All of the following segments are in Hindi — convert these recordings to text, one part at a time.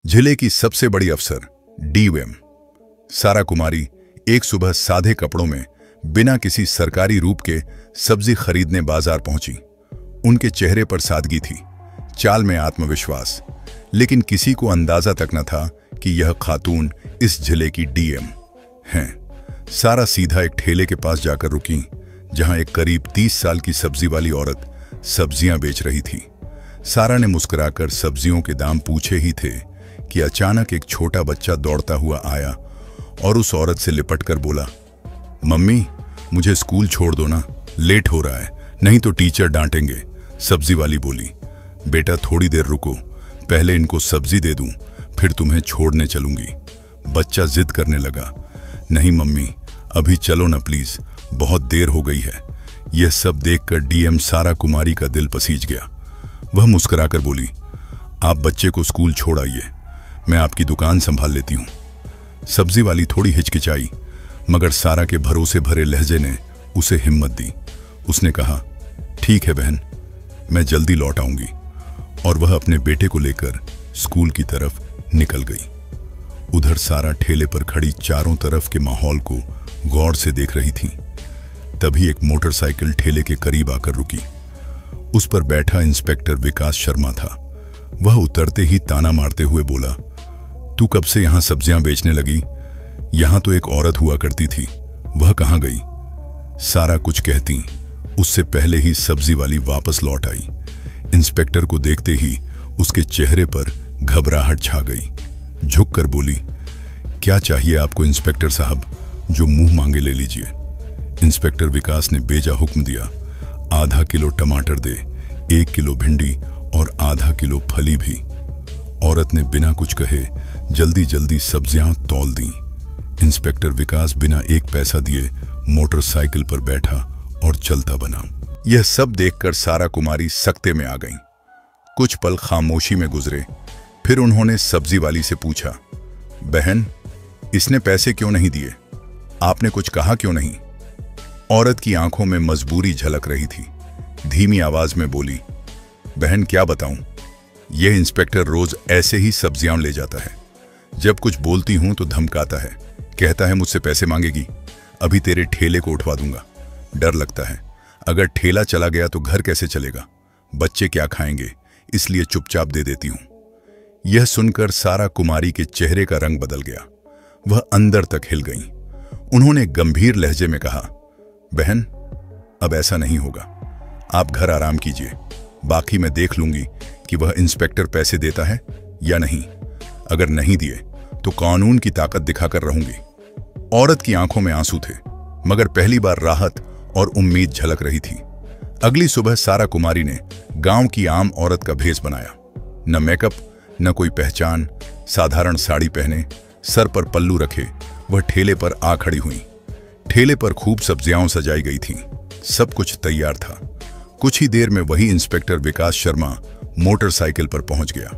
जिले की सबसे बड़ी अफसर डीएम सारा कुमारी एक सुबह सादे कपड़ों में बिना किसी सरकारी रूप के सब्जी खरीदने बाजार पहुंची। उनके चेहरे पर सादगी थी, चाल में आत्मविश्वास, लेकिन किसी को अंदाजा तक न था कि यह खातून इस जिले की डीएम हैं। सारा सीधा एक ठेले के पास जाकर रुकी, जहां एक करीब 30 साल की सब्जी वाली औरत सब्जियां बेच रही थी। सारा ने मुस्कुराकर सब्जियों के दाम पूछे ही थे कि अचानक एक छोटा बच्चा दौड़ता हुआ आया और उस औरत से लिपटकर बोला, मम्मी मुझे स्कूल छोड़ दो ना, लेट हो रहा है, नहीं तो टीचर डांटेंगे। सब्जी वाली बोली, बेटा थोड़ी देर रुको, पहले इनको सब्जी दे दूं, फिर तुम्हें छोड़ने चलूंगी। बच्चा जिद करने लगा, नहीं मम्मी अभी चलो ना प्लीज, बहुत देर हो गई है। यह सब देखकर डीएम सारा कुमारी का दिल पसीज गया। वह मुस्कुराकर बोली, आप बच्चे को स्कूल छोड़ आइए, मैं आपकी दुकान संभाल लेती हूं। सब्जी वाली थोड़ी हिचकिचाई, मगर सारा के भरोसे भरे लहजे ने उसे हिम्मत दी। उसने कहा, ठीक है बहन, मैं जल्दी लौट आऊंगी। और वह अपने बेटे को लेकर स्कूल की तरफ निकल गई। उधर सारा ठेले पर खड़ी चारों तरफ के माहौल को गौर से देख रही थी। तभी एक मोटरसाइकिल ठेले के करीब आकर रुकी। उस पर बैठा इंस्पेक्टर विकास शर्मा था। वह उतरते ही ताना मारते हुए बोला, तू कब से यहां सब्जियां बेचने लगी? यहां तो एक औरत हुआ करती थी, वह कहां गई? सारा कुछ कहती, उससे पहले ही सब्जी वाली वापस लौट आई। इंस्पेक्टर को देखते ही उसके चेहरे पर घबराहट छा गई। झुककर बोली, क्या चाहिए आपको इंस्पेक्टर साहब? जो मुंह मांगे ले लीजिए। इंस्पेक्टर विकास ने बेजा हुक्म दिया, आधा किलो टमाटर दे, 1 किलो भिंडी और आधा किलो फली भी। औरत ने बिना कुछ कहे जल्दी जल्दी सब्जियां तौल दी। इंस्पेक्टर विकास बिना एक पैसा दिए मोटरसाइकिल पर बैठा और चलता बना। यह सब देखकर सारा कुमारी सकते में आ गईं। कुछ पल खामोशी में गुजरे, फिर उन्होंने सब्जी वाली से पूछा, बहन इसने पैसे क्यों नहीं दिए? आपने कुछ कहा क्यों नहीं? औरत की आंखों में मजबूरी झलक रही थी। धीमी आवाज में बोली, बहन क्या बताऊं, यह इंस्पेक्टर रोज ऐसे ही सब्जियां ले जाता है। जब कुछ बोलती हूं तो धमकाता है, कहता है मुझसे पैसे मांगेगी, अभी तेरे ठेले को उठवा दूंगा। डर लगता है, अगर ठेला चला गया तो घर कैसे चलेगा, बच्चे क्या खाएंगे, इसलिए चुपचाप दे देती हूं। यह सुनकर सारा कुमारी के चेहरे का रंग बदल गया। वह अंदर तक हिल गईं। उन्होंने गंभीर लहजे में कहा, बहन अब ऐसा नहीं होगा, आप घर आराम कीजिए, बाकी मैं देख लूंगी कि वह इंस्पेक्टर पैसे देता है या नहीं। अगर नहीं दिए तो कानून की ताकत दिखाकर रहूंगी। औरत की आंखों में आंसू थे, मगर पहली बार राहत और उम्मीद झलक रही थी। अगली सुबह सारा कुमारी ने गांव की आम औरत का भेष बनाया। न मेकअप, न कोई पहचान, साधारण साड़ी पहने, सर पर पल्लू रखे वह ठेले पर आ खड़ी हुई। ठेले पर खूब सब्जियां सजाई गई थीं। सब कुछ तैयार था। कुछ ही देर में वही इंस्पेक्टर विकास शर्मा मोटरसाइकिल पर पहुंच गया।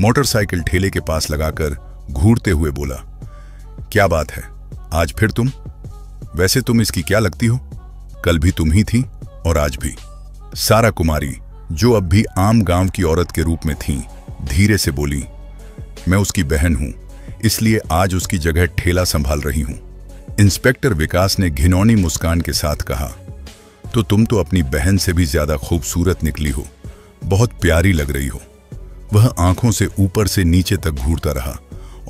मोटरसाइकिल ठेले के पास लगाकर घूरते हुए बोला, क्या बात है आज फिर तुम? वैसे तुम इसकी क्या लगती हो? कल भी तुम ही थी और आज भी। सारा कुमारी, जो अब भी आम गांव की औरत के रूप में थी, धीरे से बोली, मैं उसकी बहन हूं, इसलिए आज उसकी जगह ठेला संभाल रही हूं। इंस्पेक्टर विकास ने घिनौनी मुस्कान के साथ कहा, तो तुम तो अपनी बहन से भी ज्यादा खूबसूरत निकली हो, बहुत प्यारी लग रही हो। वह आंखों से ऊपर से नीचे तक घूरता रहा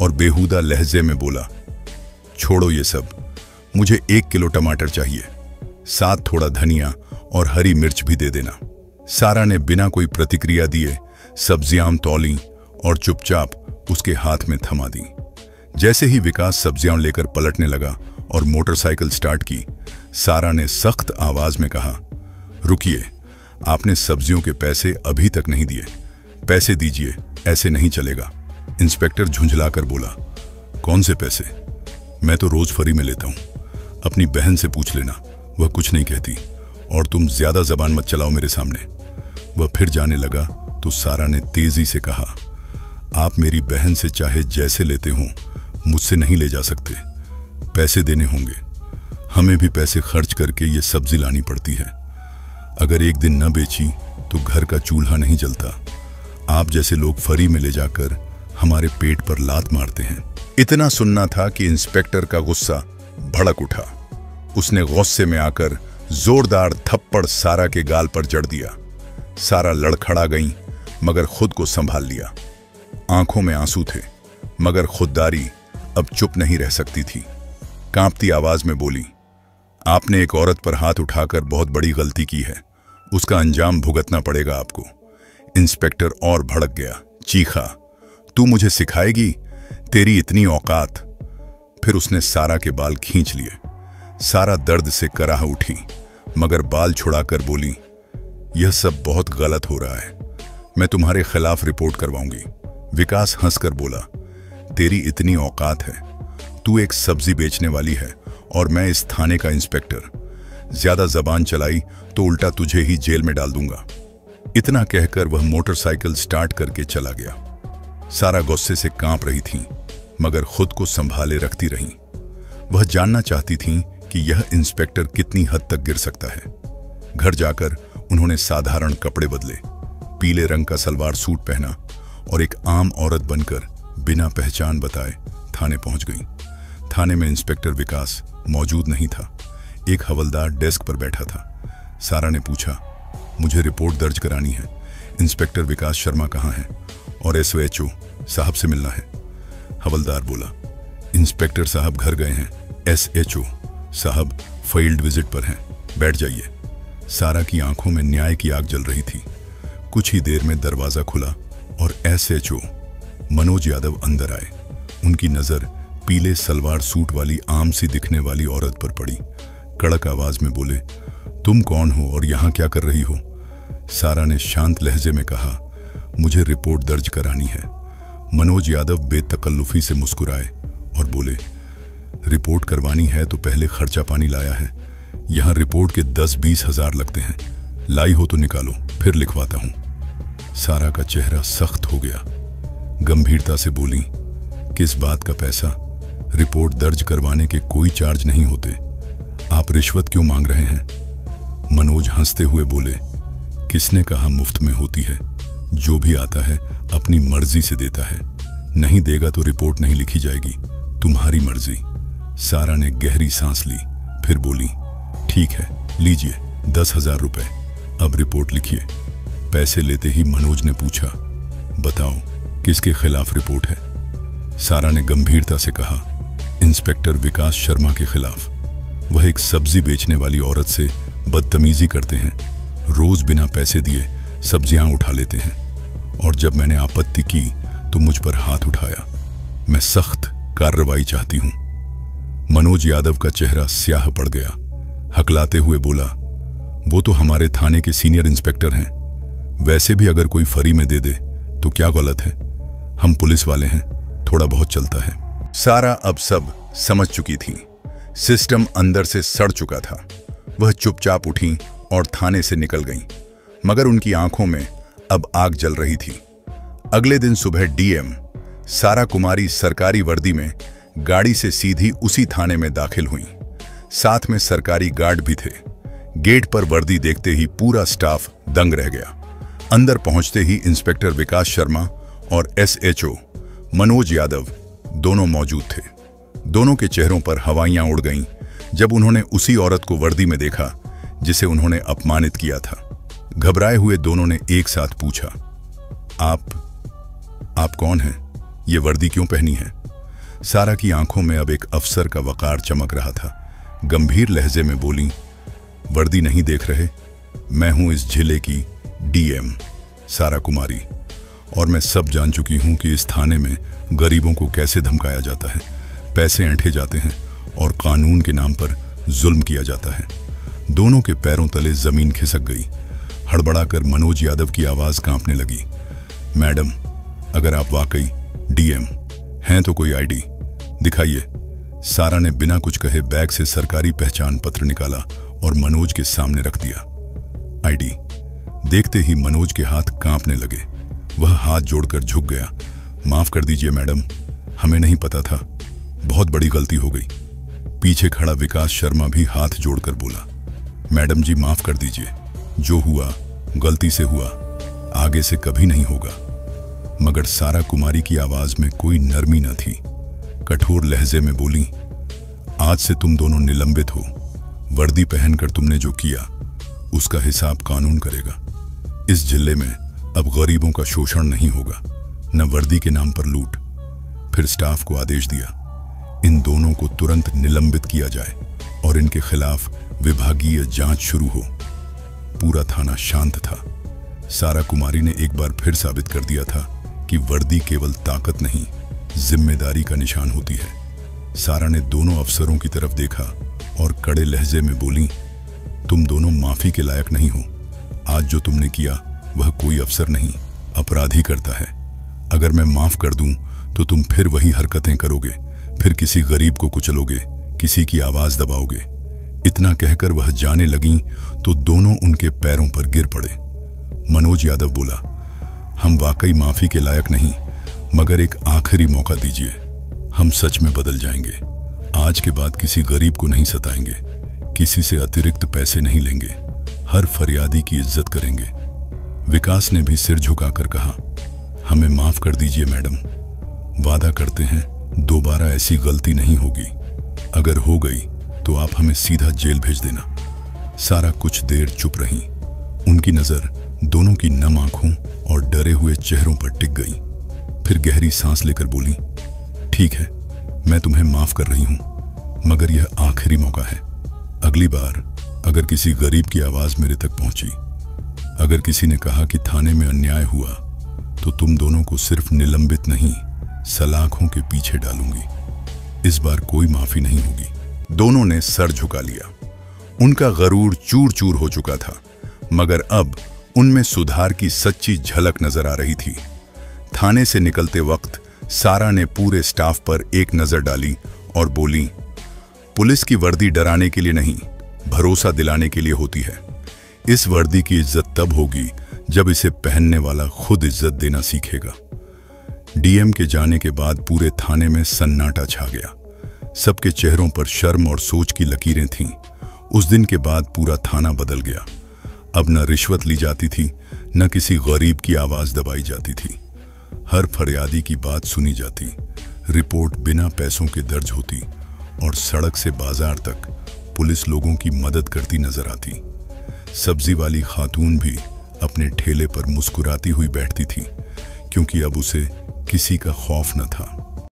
और बेहुदा लहजे में बोला, छोड़ो ये सब, मुझे 1 किलो टमाटर चाहिए, साथ थोड़ा धनिया और हरी मिर्च भी दे देना। सारा ने बिना कोई प्रतिक्रिया दिए सब्जियां तौली और चुपचाप उसके हाथ में थमा दी। जैसे ही विकास सब्जियां लेकर पलटने लगा और मोटरसाइकिल स्टार्ट की, सारा ने सख्त आवाज में कहा, रुकिए, आपने सब्जियों के पैसे अभी तक नहीं दिए, पैसे दीजिए, ऐसे नहीं चलेगा। इंस्पेक्टर झुंझलाकर बोला, कौन से पैसे? मैं तो रोज फ्री में लेता हूं, अपनी बहन से पूछ लेना, वह कुछ नहीं कहती, और तुम ज्यादा जबान मत चलाओ मेरे सामने। वह फिर जाने लगा तो सारा ने तेजी से कहा, आप मेरी बहन से चाहे जैसे लेते हो, मुझसे नहीं ले जा सकते, पैसे देने होंगे। हमें भी पैसे खर्च करके ये सब्जी लानी पड़ती है। अगर एक दिन न बेची तो घर का चूल्हा नहीं जलता। आप जैसे लोग फ्री में ले जाकर हमारे पेट पर लात मारते हैं। इतना सुनना था कि इंस्पेक्टर का गुस्सा भड़क उठा। उसने गुस्से में आकर जोरदार थप्पड़ सारा के गाल पर जड़ दिया। सारा लड़खड़ा गई मगर खुद को संभाल लिया। आंखों में आंसू थे मगर खुददारी अब चुप नहीं रह सकती थी। कांपती आवाज में बोली, आपने एक औरत पर हाथ उठाकर बहुत बड़ी गलती की है, उसका अंजाम भुगतना पड़ेगा आपको। इंस्पेक्टर और भड़क गया, चीखा, तू मुझे सिखाएगी, तेरी इतनी औकात। फिर उसने सारा के बाल खींच लिए। सारा दर्द से कराह उठी मगर बाल छुड़ाकर बोली, यह सब बहुत गलत हो रहा है, मैं तुम्हारे खिलाफ रिपोर्ट करवाऊंगी। विकास हंसकर बोला, तेरी इतनी औकात है, तू एक सब्जी बेचने वाली है और मैं इस थाने का इंस्पेक्टर। ज्यादा जबान चलाई तो उल्टा तुझे ही जेल में डाल दूंगा। इतना कहकर वह मोटरसाइकिल स्टार्ट करके चला गया। सारा गुस्से से कांप रही थी मगर खुद को संभाले रखती रहीं। वह जानना चाहती थीं कि यह इंस्पेक्टर कितनी हद तक गिर सकता है। घर जाकर उन्होंने साधारण कपड़े बदले, पीले रंग का सलवार सूट पहना और एक आम औरत बनकर बिना पहचान बताए थाने पहुंच गई। थाने में इंस्पेक्टर विकास मौजूद नहीं था। एक हवलदार डेस्क पर बैठा था। सारा ने पूछा, मुझे रिपोर्ट दर्ज करानी है, इंस्पेक्टर विकास शर्मा कहाँ हैं और एसओएचओ साहब से मिलना है। हवलदार बोला, इंस्पेक्टर साहब घर गए हैं, एसएचओ साहब फील्ड विजिट पर हैं, बैठ जाइए। सारा की आंखों में न्याय की आग जल रही थी। कुछ ही देर में दरवाजा खुला और एसएचओ मनोज यादव अंदर आए। उनकी नजर पीले सलवार सूट वाली आम सी दिखने वाली औरत पर पड़ी। कड़क आवाज में बोले, तुम कौन हो और यहां क्या कर रही हो? सारा ने शांत लहजे में कहा, मुझे रिपोर्ट दर्ज करानी है। मनोज यादव बेतकल्लुफी से मुस्कुराए और बोले, रिपोर्ट करवानी है तो पहले खर्चा पानी लाया है, यहां रिपोर्ट के 10-20 हजार लगते हैं, लाई हो तो निकालो, फिर लिखवाता हूं। सारा का चेहरा सख्त हो गया। गंभीरता से बोली, किस बात का पैसा? रिपोर्ट दर्ज करवाने के कोई चार्ज नहीं होते, आप रिश्वत क्यों मांग रहे हैं? मनोज हंसते हुए बोले, किसने कहा मुफ्त में होती है? जो भी आता है अपनी मर्जी से देता है, नहीं देगा तो रिपोर्ट नहीं लिखी जाएगी, तुम्हारी मर्जी। सारा ने गहरी सांस ली, फिर बोली, ठीक है, लीजिए 10,000 रुपए, अब रिपोर्ट लिखिए। पैसे लेते ही मनोज ने पूछा, बताओ किसके खिलाफ रिपोर्ट है? सारा ने गंभीरता से कहा, इंस्पेक्टर विकास शर्मा के खिलाफ। वह एक सब्जी बेचने वाली औरत से बदतमीजी करते हैं, रोज बिना पैसे दिए सब्जियां उठा लेते हैं और जब मैंने आपत्ति की तो मुझ पर हाथ उठाया। मैं सख्त कार्रवाई चाहती हूं। मनोज यादव का चेहरा स्याह पड़ गया। हकलाते हुए बोला, वो तो हमारे थाने के सीनियर इंस्पेक्टर हैं, वैसे भी अगर कोई फ्री में दे दे तो क्या गलत है? हम पुलिस वाले हैं, थोड़ा बहुत चलता है। सारा अब सब समझ चुकी थी। सिस्टम अंदर से सड़ चुका था। वह चुपचाप उठी और थाने से निकल गईं, मगर उनकी आंखों में अब आग जल रही थी। अगले दिन सुबह डीएम सारा कुमारी सरकारी वर्दी में गाड़ी से सीधी उसी थाने में दाखिल हुईं। साथ में सरकारी गार्ड भी थे। गेट पर वर्दी देखते ही पूरा स्टाफ दंग रह गया। अंदर पहुंचते ही इंस्पेक्टर विकास शर्मा और एसएचओ मनोज यादव दोनों मौजूद थे। दोनों के चेहरों पर हवाइयां उड़ गईं जब उन्होंने उसी औरत को वर्दी में देखा जिसे उन्होंने अपमानित किया था। घबराए हुए दोनों ने एक साथ पूछा, आप कौन हैं? ये वर्दी क्यों पहनी है? सारा की आंखों में अब एक अफसर का वकार चमक रहा था। गंभीर लहजे में बोली, वर्दी नहीं देख रहे? मैं हूं इस जिले की डीएम सारा कुमारी और मैं सब जान चुकी हूं कि इस थाने में गरीबों को कैसे धमकाया जाता है, पैसे ऐंठे जाते हैं और कानून के नाम पर जुल्म किया जाता है। दोनों के पैरों तले जमीन खिसक गई। हड़बड़ाकर मनोज यादव की आवाज कांपने लगी, मैडम, अगर आप वाकई डीएम हैं तो कोई आईडी दिखाइए। सारा ने बिना कुछ कहे बैग से सरकारी पहचान पत्र निकाला और मनोज के सामने रख दिया। आईडी देखते ही मनोज के हाथ कांपने लगे। वह हाथ जोड़कर झुक गया। माफ कर दीजिए मैडम, हमें नहीं पता था, बहुत बड़ी गलती हो गई। पीछे खड़ा विकास शर्मा भी हाथ जोड़कर बोला, मैडम जी माफ कर दीजिए, जो हुआ गलती से हुआ, आगे से कभी नहीं होगा। मगर सारा कुमारी की आवाज में कोई नरमी न थी। कठोर लहजे में बोली, आज से तुम दोनों निलंबित हो। वर्दी पहनकर तुमने जो किया उसका हिसाब कानून करेगा। इस जिले में अब गरीबों का शोषण नहीं होगा, न वर्दी के नाम पर लूट। फिर स्टाफ को आदेश दिया, इन दोनों को तुरंत निलंबित किया जाए और इनके खिलाफ विभागीय जांच शुरू हो। पूरा थाना शांत था। सारा कुमारी ने एक बार फिर साबित कर दिया था कि वर्दी केवल ताकत नहीं, जिम्मेदारी का निशान होती है। सारा ने दोनों अफसरों की तरफ देखा और कड़े लहजे में बोली, तुम दोनों माफी के लायक नहीं हो। आज जो तुमने किया वह कोई अफसर नहीं, अपराधी करता है। अगर मैं माफ कर दूं तो तुम फिर वही हरकतें करोगे, फिर किसी गरीब को कुचलोगे, किसी की आवाज दबाओगे। इतना कहकर वह जाने लगीं तो दोनों उनके पैरों पर गिर पड़े। मनोज यादव बोला, हम वाकई माफी के लायक नहीं, मगर एक आखिरी मौका दीजिए। हम सच में बदल जाएंगे। आज के बाद किसी गरीब को नहीं सताएंगे, किसी से अतिरिक्त पैसे नहीं लेंगे, हर फरियादी की इज्जत करेंगे। विकास ने भी सिर झुकाकर कहा, हमें माफ कर दीजिए मैडम। वादा करते हैं दोबारा ऐसी गलती नहीं होगी। अगर हो गई तो आप हमें सीधा जेल भेज देना। सारा कुछ देर चुप रही। उनकी नजर दोनों की नम आंखों और डरे हुए चेहरों पर टिक गई। फिर गहरी सांस लेकर बोली, ठीक है, मैं तुम्हें माफ कर रही हूं, मगर यह आखिरी मौका है। अगली बार अगर किसी गरीब की आवाज मेरे तक पहुंची, अगर किसी ने कहा कि थाने में अन्याय हुआ, तो तुम दोनों को सिर्फ निलंबित नहीं, सलाखों के पीछे डालूंगी। इस बार कोई माफी नहीं होगी। दोनों ने सर झुका लिया। उनका गरूर चूर चूर हो चुका था, मगर अब उनमें सुधार की सच्ची झलक नजर आ रही थी। थाने से निकलते वक्त सारा ने पूरे स्टाफ पर एक नजर डाली और बोली, पुलिस की वर्दी डराने के लिए नहीं, भरोसा दिलाने के लिए होती है। इस वर्दी की इज्जत तब होगी जब इसे पहनने वाला खुद इज्जत देना सीखेगा। डीएम के जाने के बाद पूरे थाने में सन्नाटा छा गया। सबके चेहरों पर शर्म और सोच की लकीरें थीं। उस दिन के बाद पूरा थाना बदल गया। अब न रिश्वत ली जाती थी, न किसी गरीब की आवाज दबाई जाती थी। हर फरियादी की बात सुनी जाती, रिपोर्ट बिना पैसों के दर्ज होती और सड़क से बाजार तक पुलिस लोगों की मदद करती नजर आती। सब्जी वाली खातून भी अपने ठेले पर मुस्कुराती हुई बैठती थी, क्योंकि अब उसे किसी का खौफ न था।